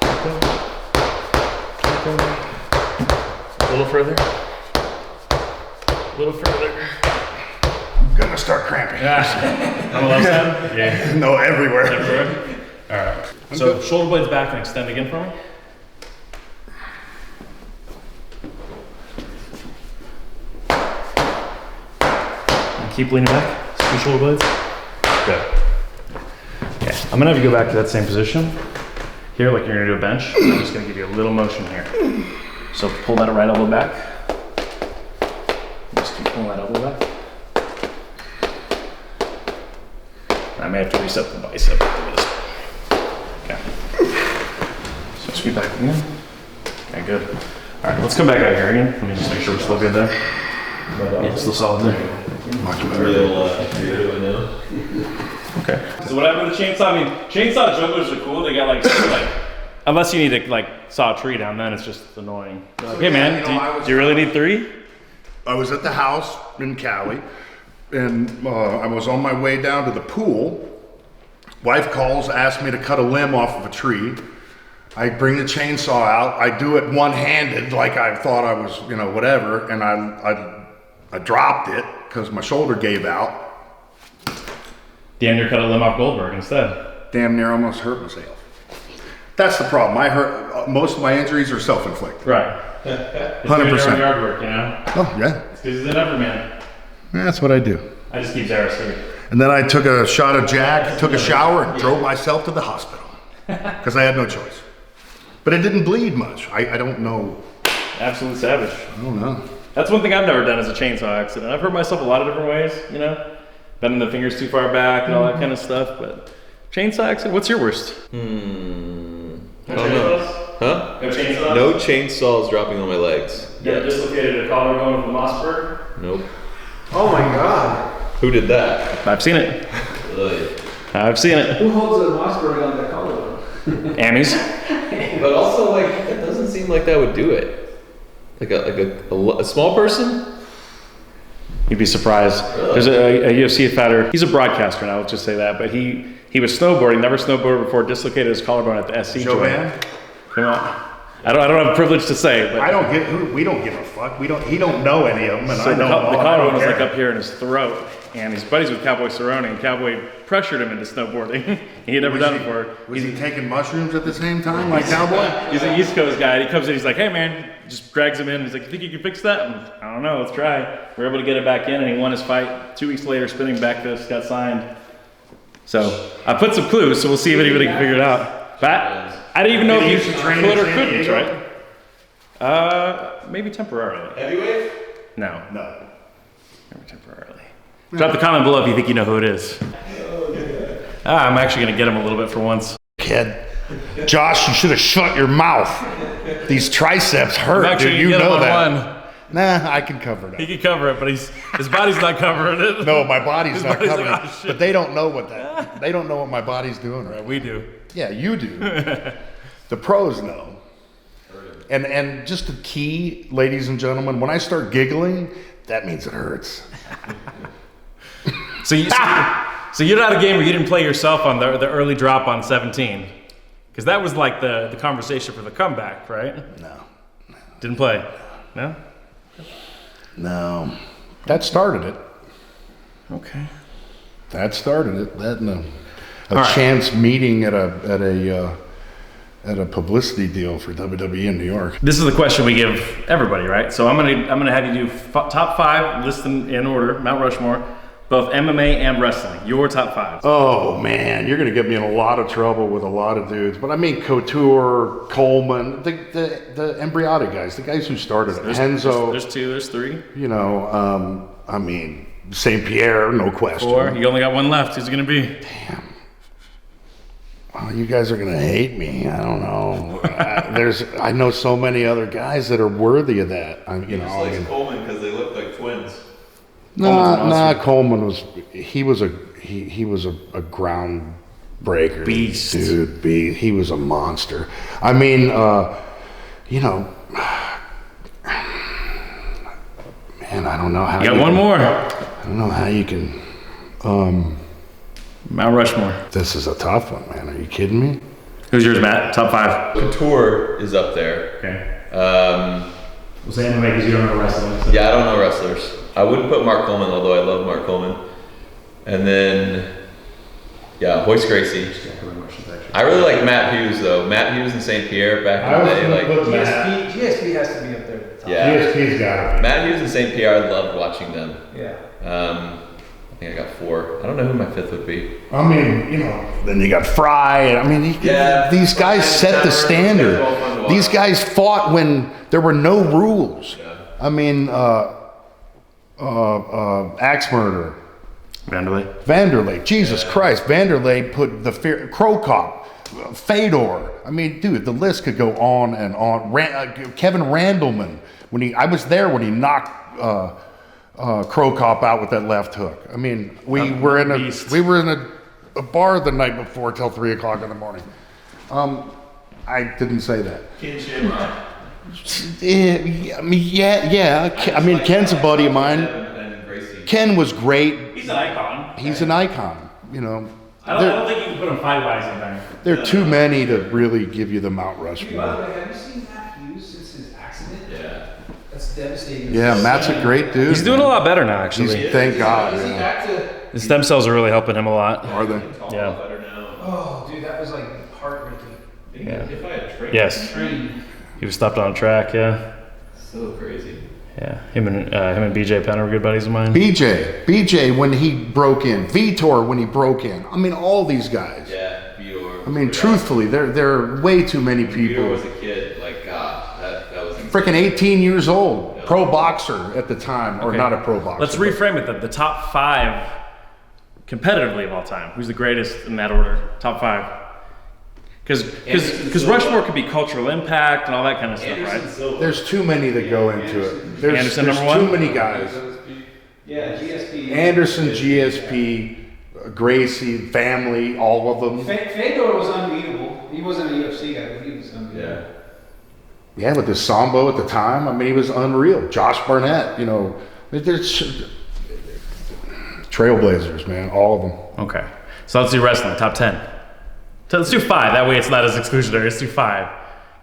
Keep going. Keep going. A little further. A little further. I'm gonna start cramping. On the left side? Yeah. No, everywhere. Everywhere? All right. So shoulder blades back and extend again for me. And keep leaning back. Squeeze shoulder blades. Good. Yeah. I'm gonna have you go back to that same position. Here, like you're gonna do a bench. I'm just gonna give you a little motion here. So pull that right elbow back. Just keep pulling that elbow back. I may have to reset the bicep after this. Okay. So scoot back again. Okay, good. All right, let's come back out here again. Let me just make sure we're still good there. But yeah, still solid there. Much better. Okay. So what happened to the chainsaw? I mean, chainsaw jugglers are cool. They got like, unless you need to like saw a tree down, then it's just annoying. They're like, hey man, do you really need 3? I was at the house in Cali, and I was on my way down to the pool. Wife calls, asks me to cut a limb off of a tree. I bring the chainsaw out. I do it one-handed, like I thought I was, you know, whatever, and I dropped it because my shoulder gave out. Damn near cut a limb off Goldberg instead. Damn near almost hurt myself. That's the problem. Most of my injuries are self-inflicted. Right. 100%. Yard work, you know? Oh yeah, It's because he's an everman. that's what I do. I just keep Zara straight. And then I took a shot of Jack, took a shower, and drove myself to the hospital because I had no choice. But it didn't bleed much. I don't know. Absolute savage. I don't know. That's one thing I've never done as a chainsaw accident. I've hurt myself a lot of different ways, you know? bending the fingers too far back and all that kind of stuff. But chainsaw accident, what's your worst? I don't know. Huh? No chainsaws? No chainsaws dropping on my legs. Yeah, dislocated a collarbone with a Mossberg? Nope. Oh my God. Who did that? I've seen it. Really? I've seen it. Who holds a Mossberg on their collarbone? Amis. But also, like, that doesn't seem like that would do it. Like a small person? You'd be surprised. Really? There's a UFC fighter. He's a broadcaster now. Let's just say that. But he was snowboarding. Never snowboarded before. Dislocated his collarbone at the SC joint. Joanne? Come on. I don't have a privilege to say, but we don't give a fuck. He don't know any of them, and so I know them all. the I collarbone don't was like care. up here in his throat, and his buddies with Cowboy Cerrone, and Cowboy pressured him into snowboarding. He had never done it before. Was he taking mushrooms at the same time, like Cowboy? He's an East Coast guy, and he comes in, he's like, hey man, just drags him in, he's like, you think you can fix that? And, I don't know, let's try. We're able to get it back in, and he won his fight. 2 weeks later, spinning back fist, got signed. So, I put some clues, so we'll see if anybody can figure it out. But I didn't even know Did if he you used to train could in or San couldn't, Diego? right? Maybe temporarily. Heavyweight? No, No. never temporarily. Drop the comment below if you think you know who it is. I'm actually gonna get him a little bit for once. Kid. Josh, you should have shut your mouth. These triceps hurt, I'm actually dude. You gonna get know him on that. one. Nah, I can cover it He up. can cover it, but his body's not covering it. No, my body's His not body's covering like, it. "Oh, shit." But they don't know what that. They don't know what my body's doing right. We do. Yeah, you do. The pros know. And just the key, ladies and gentlemen, when I start giggling, that means it hurts. So you're not a gamer. You didn't play yourself on the early drop on 17, because that was like the conversation for the comeback, right? No. Didn't play. No. No. That started it. Okay. That started it. That and a right. chance meeting at a publicity deal for WWE in New York. This is the question we give everybody, right? So I'm gonna have you do top 5, list them in order, Mount Rushmore, both MMA and wrestling. Your top 5. Oh man, you're gonna get me in a lot of trouble with a lot of dudes. But I mean Couture, Coleman, the embryotic guys, the guys who started it. Enzo. There's 2. There's 3. You know, I mean St. Pierre, no question. 4. You only got 1 left. Who's it gonna be? Well, you guys are gonna hate me. I don't know. I know so many other guys that are worthy of that. He just likes Coleman because they look like twins. Coleman was he was a groundbreaker. Beast. Dude, he was a monster. I mean, you know, man, I don't know how You got 1 more. I don't know how you can Mount Rushmore. this is a tough one, man. Are you kidding me? Who's yours, Matt? Top 5. Couture is up there. Okay. Um, We'll say MMA because you don't know wrestling. So. yeah, I don't know wrestlers. I wouldn't put Mark Coleman, although I love Mark Coleman. And then, yeah, Hoist Gracie. I really like Matt Hughes though. Matt Hughes and St. Pierre back in the day. Like, GSP has to be up there at the top. yeah. GSP's got it. Matt Hughes and St. Pierre, I loved watching them. Yeah. I think I got 4. I don't know who my 5th would be. I mean, you know, then you got Fry. I mean, Yeah. these guys set the standard. It's all fun to watch. These guys fought when there were no rules. Yeah. I mean, Axe Murder, Vanderlei. Jesus Christ, Vanderlei put the fear. Crow Cop, Fedor. I mean, dude, the list could go on and on. Kevin Randleman, I was there when he knocked Crow Cop out with that left hook. I mean, we were in a bar the night before till 3 o'clock in the morning. I didn't say that. Yeah, I mean, Ken's a buddy of mine. And Gracie. Ken was great. He's an icon. He's an icon. You know, I don't think you can put him 5 wise in there. there are too many to really give you the Mount By the Rushmore. way, have you seen Matt Hughes since his accident? Yeah. That's devastating. Yeah, Matt's a great dude. He's doing a lot better now, actually. Thank God. Is he Yeah. back to? The stem cells are really helping him a lot. Are they? Yeah. Better now. Oh, dude, that was like heartbreaking. Yeah. If I had trained. Yes. He was stopped on a track. Yeah. So crazy. Yeah. Him and BJ Penn are good buddies of mine. BJ when he broke in, Vitor when he broke in. I mean, all these guys. Yeah, Vitor. I mean, truthfully, there are way too many Vitor people. was a kid. Like, God, that was insane. Freaking 18 years old, pro boxer at the time, or Okay. not a pro boxer. Let's reframe it. The top 5 competitively of all time? Who's the greatest in that order? Top 5. Because Rushmore could be cultural impact and all that kind of stuff, right? There's too many that go into it. There's Anderson, number 1? too many guys. Yeah, GSP. Anderson, GSP, Gracie, family, all of them. Fedor was unbeatable. He wasn't a UFC guy, but he was unbeatable. Yeah, with the Sambo at the time, I mean, he was unreal. Josh Barnett, you know, there's trailblazers, man, all of them. Okay. So let's do wrestling, top 10. So let's do 5. That way it's not as exclusionary. Let's do 5.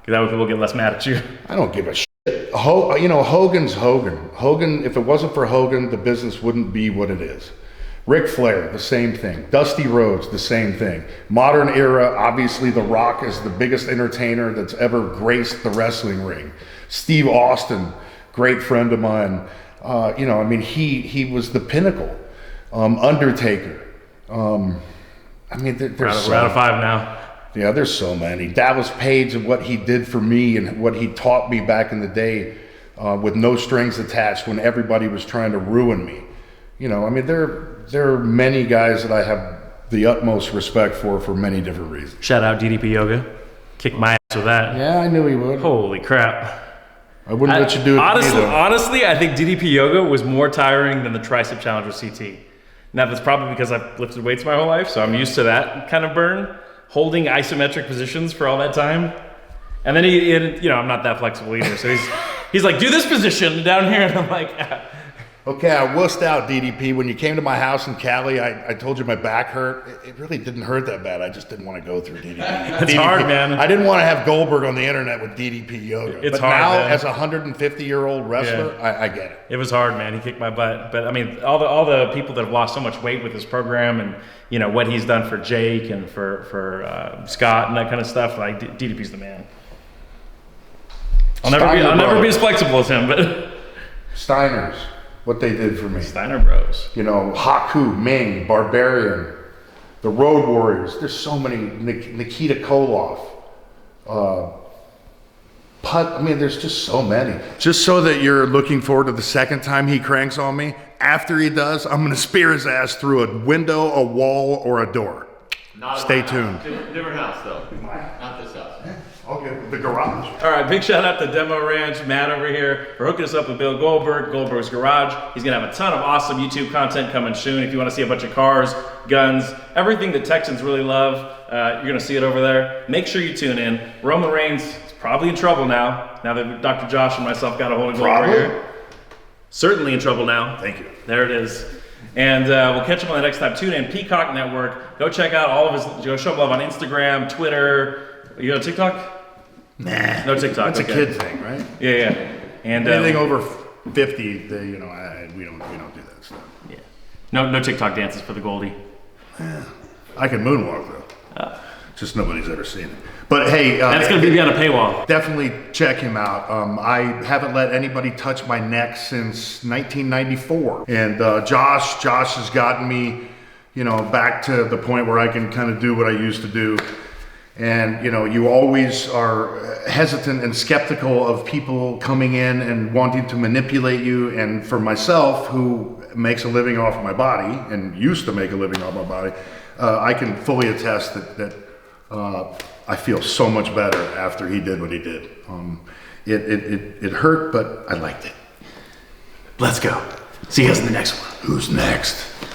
Because that way people get less mad at you. I don't give a shit. You know, Hogan's Hogan. Hogan, if it wasn't for Hogan, the business wouldn't be what it is. Ric Flair, the same thing. Dusty Rhodes, the same thing. Modern era, obviously The Rock is the biggest entertainer that's ever graced the wrestling ring. Steve Austin, great friend of mine. You know, I mean, he was the pinnacle. Undertaker. I mean, there's we're out of 5 now. Yeah, there's so many. Dallas Page and what he did for me and what he taught me back in the day with no strings attached when everybody was trying to ruin me. You know, I mean, there are many guys that I have the utmost respect for many different reasons. Shout out DDP Yoga. Kick my ass with that. Yeah, I knew he would. Holy crap. I wouldn't let you do it honestly, to me, though. honestly, I think DDP Yoga was more tiring than the tricep challenge with CT. Now, that's probably because I've lifted weights my whole life, so I'm used to that kind of burn. Holding isometric positions for all that time. And then you know, I'm not that flexible either. So he's like, do this position down here. And I'm like, Okay, I wussed out, DDP. When you came to my house in Cali, I told you my back hurt. It really didn't hurt that bad. I just didn't want to go through DDP. It's hard, man. I didn't want to have Goldberg on the internet with DDP Yoga. It's but hard, now, man. as a 150-year-old wrestler, I get it. it was hard, man. He kicked my butt. But I mean, all the people that have lost so much weight with this program and, you know, what he's done for Jake and for Scott and that kind of stuff, like DDP's the man. I'll never be as flexible as him, but Steiners, what they did for me. Steiner Bros. You know, Haku, Ming, Barbarian, the Road Warriors. There's so many. Nikita Koloff. I mean, there's just so many. Just so that you're looking forward to the second time he cranks on me, after he does, I'm going to spear his ass through a window, a wall, or a door. Stay tuned. Different house, though. Not this house. Okay, the garage. All right, big shout out to Demo Ranch, Matt over here, for hooking us up with Bill Goldberg, Goldberg's Garage. He's gonna have a ton of awesome YouTube content coming soon. If you wanna see a bunch of cars, guns, everything that Texans really love, you're gonna see it over there. Make sure you tune in. Roman Reigns is probably in trouble now that Dr. Josh and myself got a hold of Goldberg here. Certainly in trouble now. Thank you. There it is. And we'll catch him on the next time. Tune in, Peacock Network. Go check out all of his, go show him love on Instagram, Twitter. You on TikTok? Nah. No TikTok. That's a kid thing, right? Yeah. And anything over 50, you know, we don't do that stuff. Yeah. No TikTok dances for the Goldie. I can moonwalk though. Just nobody's ever seen it. But hey, that's gonna be behind a paywall. Definitely check him out. I haven't let anybody touch my neck since 1994, and Josh has gotten me, you know, back to the point where I can kind of do what I used to do. And, you know, you always are hesitant and skeptical of people coming in and wanting to manipulate you. And for myself, who makes a living off my body and used to make a living off my body, I can fully attest that I feel so much better after he did what he did. It hurt, but I liked it. Let's go. See you guys in the next one. Who's next?